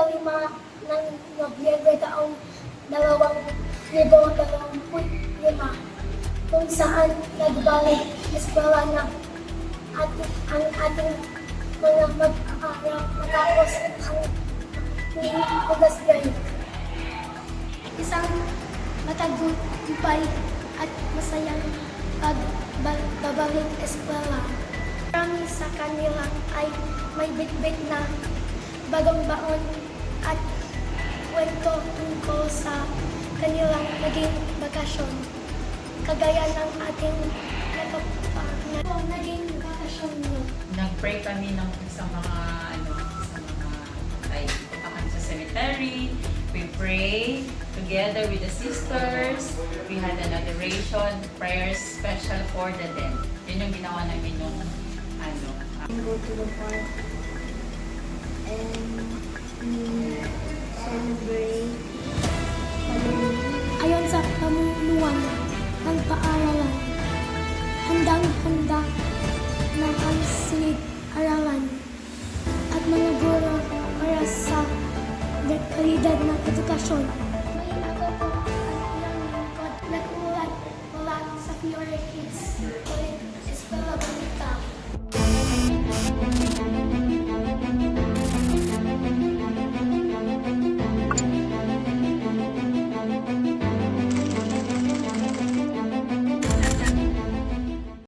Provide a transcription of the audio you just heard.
ika-5 ng Nobyembre taong 2025 kung saan nagbalik eskwela na ang ating mga mag-aaral matapos ang hugas grade. Isang matagumpay at masayang pagbabalik eskwela. Marami sa kanila ay may bitbit na bagong baon at kwento tungkol sa kanilang naging bakasyon. Kagaya ng ating naging bakasyon nyo. Nag-pray kami sa mga like punta kami sa cemetery. We pray together with the sisters. We had an adoration, prayers special for the dead. Yun yung ginawa namin yung Go to the park and we celebrate Halloween. Ayon sa pamunuan ng paaralan, handang-handa na ang